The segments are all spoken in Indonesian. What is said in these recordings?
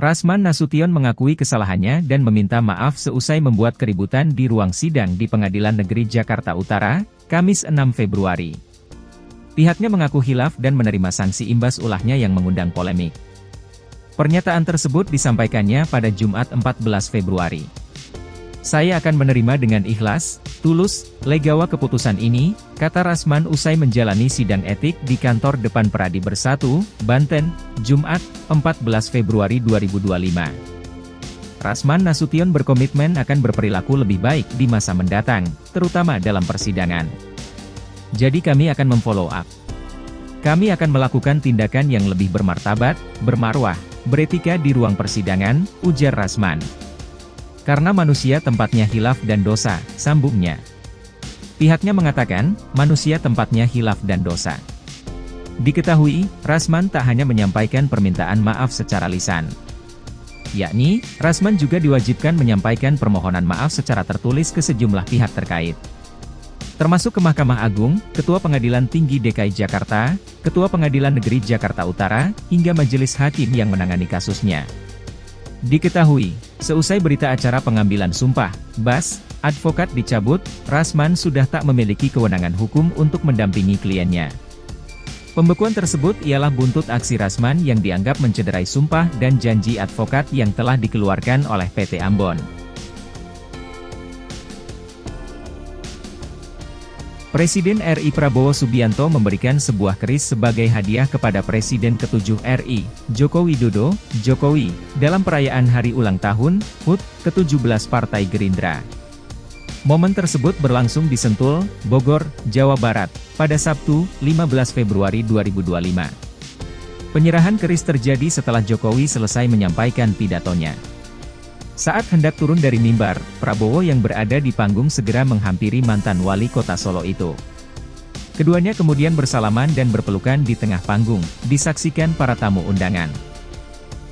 Rasman Nasution mengakui kesalahannya dan meminta maaf seusai membuat keributan di ruang sidang di Pengadilan Negeri Jakarta Utara, Kamis 6 Februari. Pihaknya mengaku hilaf dan menerima sanksi imbas ulahnya yang mengundang polemik. Pernyataan tersebut disampaikannya pada Jumat 14 Februari. Saya akan menerima dengan ikhlas, tulus, legawa keputusan ini, kata Rasman usai menjalani sidang etik di kantor depan Peradi Bersatu, Banten, Jumat, 14 Februari 2025. Rasman Nasution berkomitmen akan berperilaku lebih baik di masa mendatang, terutama dalam persidangan. Jadi kami akan memfollow up. Kami akan melakukan tindakan yang lebih bermartabat, bermarwah, beretika di ruang persidangan, ujar Rasman. Karena manusia tempatnya hilaf dan dosa, sambungnya. Pihaknya mengatakan, manusia tempatnya hilaf dan dosa. Diketahui, Rasman tak hanya menyampaikan permintaan maaf secara lisan. Yakni, Rasman juga diwajibkan menyampaikan permohonan maaf secara tertulis ke sejumlah pihak terkait. Termasuk ke Mahkamah Agung, Ketua Pengadilan Tinggi DKI Jakarta, Ketua Pengadilan Negeri Jakarta Utara, hingga Majelis Hakim yang menangani kasusnya. Diketahui, seusai berita acara pengambilan sumpah, Bas, advokat dicabut, Rasman sudah tak memiliki kewenangan hukum untuk mendampingi kliennya. Pembekuan tersebut ialah buntut aksi Rasman yang dianggap mencederai sumpah dan janji advokat yang telah dikeluarkan oleh PT Ambon. Presiden RI Prabowo Subianto memberikan sebuah keris sebagai hadiah kepada Presiden ke-7 RI, Joko Widodo, Jokowi, dalam perayaan Hari Ulang Tahun, HUT, ke-17 Partai Gerindra. Momen tersebut berlangsung di Sentul, Bogor, Jawa Barat, pada Sabtu, 15 Februari 2025. Penyerahan keris terjadi setelah Jokowi selesai menyampaikan pidatonya. Saat hendak turun dari mimbar, Prabowo yang berada di panggung segera menghampiri mantan wali kota Solo itu. Keduanya kemudian bersalaman dan berpelukan di tengah panggung, disaksikan para tamu undangan.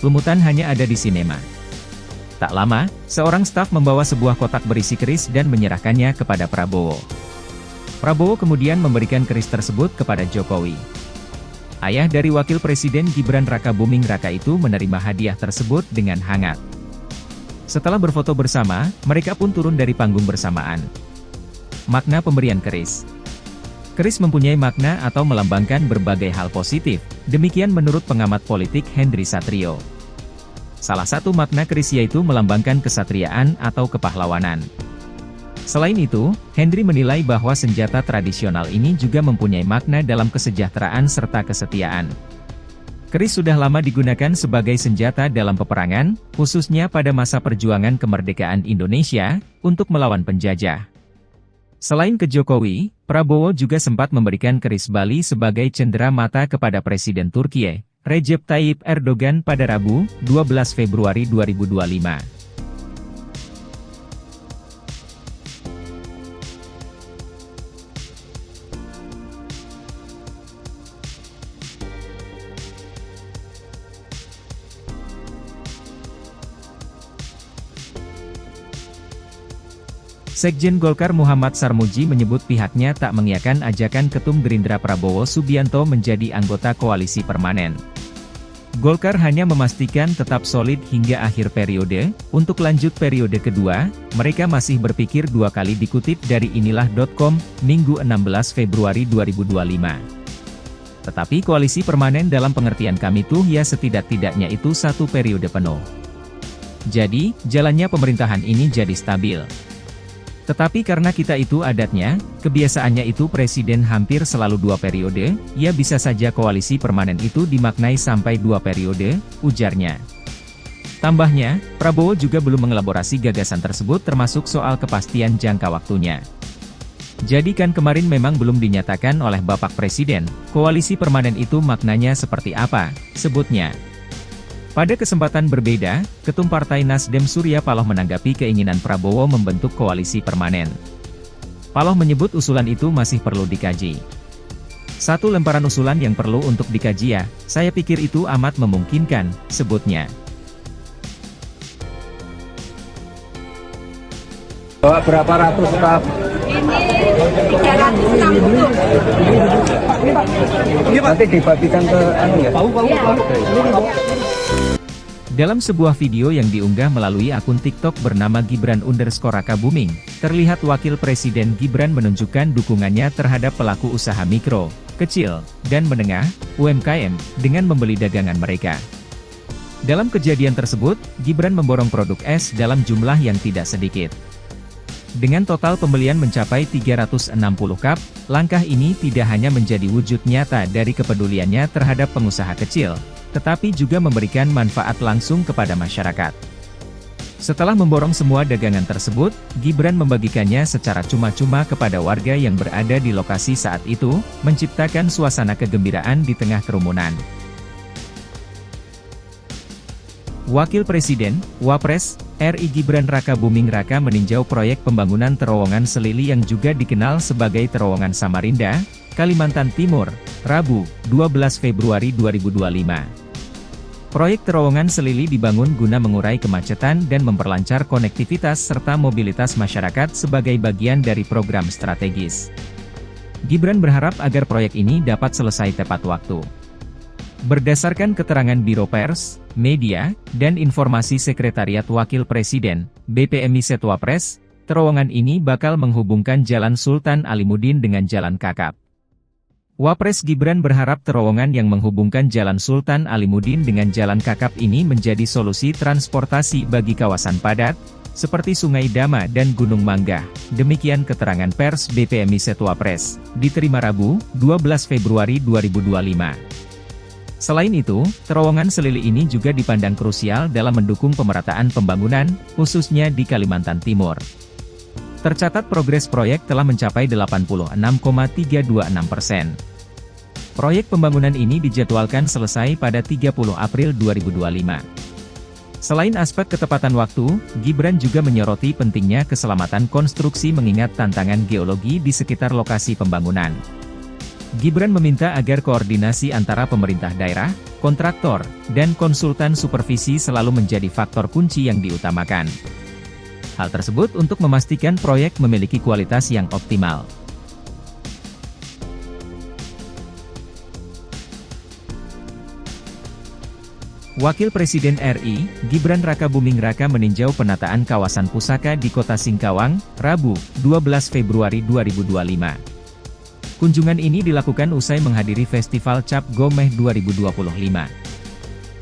Lumutan hanya ada di sinema. Tak lama, seorang staf membawa sebuah kotak berisi keris dan menyerahkannya kepada Prabowo. Prabowo kemudian memberikan keris tersebut kepada Jokowi. Ayah dari Wakil Presiden Gibran Rakabuming Raka itu menerima hadiah tersebut dengan hangat. Setelah berfoto bersama, mereka pun turun dari panggung bersamaan. Makna pemberian keris. Keris mempunyai makna atau melambangkan berbagai hal positif, demikian menurut pengamat politik Henry Satrio. Salah satu makna keris yaitu melambangkan kesatriaan atau kepahlawanan. Selain itu, Henry menilai bahwa senjata tradisional ini juga mempunyai makna dalam kesejahteraan serta kesetiaan. Keris sudah lama digunakan sebagai senjata dalam peperangan, khususnya pada masa perjuangan kemerdekaan Indonesia, untuk melawan penjajah. Selain ke Jokowi, Prabowo juga sempat memberikan keris Bali sebagai cendera mata kepada Presiden Turkiye, Recep Tayyip Erdogan pada Rabu, 12 Februari 2025. Sekjen Golkar Muhammad Sarmuji menyebut pihaknya tak mengiyakan ajakan Ketum Gerindra Prabowo Subianto menjadi anggota koalisi permanen. Golkar hanya memastikan tetap solid hingga akhir periode, untuk lanjut periode kedua, mereka masih berpikir dua kali dikutip dari inilah.com, Minggu 16 Februari 2025. Tetapi koalisi permanen dalam pengertian kami tuh ya setidak-tidaknya itu satu periode penuh. Jadi, jalannya pemerintahan ini jadi stabil. Tetapi karena kita itu adatnya, kebiasaannya itu presiden hampir selalu 2 periode, ya bisa saja koalisi permanen itu dimaknai sampai 2 periode, ujarnya. Tambahnya, Prabowo juga belum mengelaborasi gagasan tersebut termasuk soal kepastian jangka waktunya. Jadi kan kemarin memang belum dinyatakan oleh Bapak Presiden, koalisi permanen itu maknanya seperti apa, sebutnya. Pada kesempatan berbeda, Ketum Partai Nasdem Surya Paloh menanggapi keinginan Prabowo membentuk koalisi permanen. Paloh menyebut usulan itu masih perlu dikaji. Satu lemparan usulan yang perlu untuk dikaji ya, saya pikir itu amat memungkinkan, sebutnya. Berapa ratus staf? Ini 360. Nanti dibagikan ke anu ya? Dalam sebuah video yang diunggah melalui akun TikTok bernama Gibran_Raka_Buming, terlihat Wakil Presiden Gibran menunjukkan dukungannya terhadap pelaku usaha mikro, kecil, dan menengah, UMKM, dengan membeli dagangan mereka. Dalam kejadian tersebut, Gibran memborong produk es dalam jumlah yang tidak sedikit. Dengan total pembelian mencapai 360 cup, langkah ini tidak hanya menjadi wujud nyata dari kepeduliannya terhadap pengusaha kecil, tetapi juga memberikan manfaat langsung kepada masyarakat. Setelah memborong semua dagangan tersebut, Gibran membagikannya secara cuma-cuma kepada warga yang berada di lokasi saat itu, menciptakan suasana kegembiraan di tengah kerumunan. Wakil Presiden, Wapres, RI Gibran_Raka_Buming Raka meninjau proyek pembangunan terowongan Selili yang juga dikenal sebagai Terowongan Samarinda, Kalimantan Timur, Rabu, 12 Februari 2025. Proyek terowongan Selili dibangun guna mengurai kemacetan dan memperlancar konektivitas serta mobilitas masyarakat sebagai bagian dari program strategis. Gibran berharap agar proyek ini dapat selesai tepat waktu. Berdasarkan keterangan Biro Pers, Media, dan Informasi Sekretariat Wakil Presiden, BPMI Setwapres, terowongan ini bakal menghubungkan Jalan Sultan Alimuddin dengan Jalan Kakap. Wapres Gibran berharap terowongan yang menghubungkan Jalan Sultan Alimuddin dengan Jalan Kakap ini menjadi solusi transportasi bagi kawasan padat, seperti Sungai Dama dan Gunung Manggah. Demikian keterangan pers BPMI Setwapres, diterima Rabu, 12 Februari 2025. Selain itu, terowongan Selili ini juga dipandang krusial dalam mendukung pemerataan pembangunan, khususnya di Kalimantan Timur. Tercatat progres proyek telah mencapai 86,326%. Proyek pembangunan ini dijadwalkan selesai pada 30 April 2025. Selain aspek ketepatan waktu, Gibran juga menyoroti pentingnya keselamatan konstruksi mengingat tantangan geologi di sekitar lokasi pembangunan. Gibran meminta agar koordinasi antara pemerintah daerah, kontraktor, dan konsultan supervisi selalu menjadi faktor kunci yang diutamakan. Hal tersebut untuk memastikan proyek memiliki kualitas yang optimal. Wakil Presiden RI, Gibran_Raka_Buming Raka meninjau penataan kawasan pusaka di Kota Singkawang, Rabu, 12 Februari 2025. Kunjungan ini dilakukan usai menghadiri Festival Cap Gomeh 2025.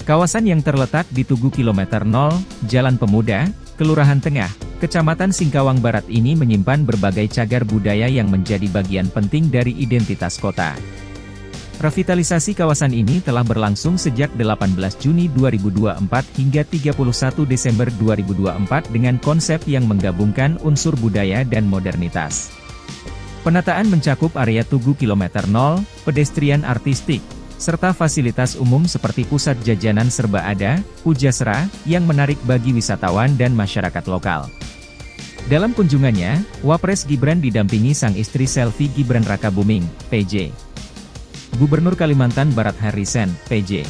Kawasan yang terletak di Tugu Kilometer 0, Jalan Pemuda, Kelurahan Tengah, Kecamatan Singkawang Barat ini menyimpan berbagai cagar budaya yang menjadi bagian penting dari identitas kota. Revitalisasi kawasan ini telah berlangsung sejak 18 Juni 2024 hingga 31 Desember 2024 dengan konsep yang menggabungkan unsur budaya dan modernitas. Penataan mencakup area Tugu Kilometer 0, pedestrian artistik, serta fasilitas umum seperti pusat jajanan serba ada, Pujasera, yang menarik bagi wisatawan dan masyarakat lokal. Dalam kunjungannya, Wapres Gibran didampingi sang istri Selvi Gibran_Raka_Buming, PJ. Gubernur Kalimantan Barat Harrison, PJ.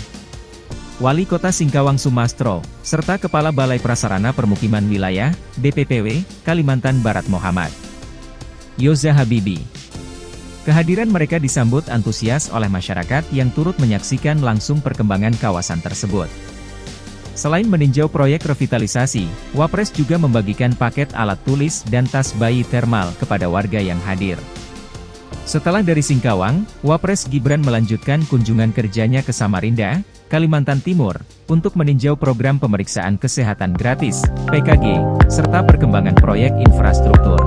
Wali Kota Singkawang Sumastro, serta Kepala Balai Prasarana Permukiman Wilayah, BPPW, Kalimantan Barat Muhammad Yoza Habibi. Kehadiran mereka disambut antusias oleh masyarakat yang turut menyaksikan langsung perkembangan kawasan tersebut. Selain meninjau proyek revitalisasi, Wapres juga membagikan paket alat tulis dan tas bayi thermal kepada warga yang hadir. Setelah dari Singkawang, Wapres Gibran melanjutkan kunjungan kerjanya ke Samarinda, Kalimantan Timur, untuk meninjau program pemeriksaan kesehatan gratis, PKG, serta perkembangan proyek infrastruktur.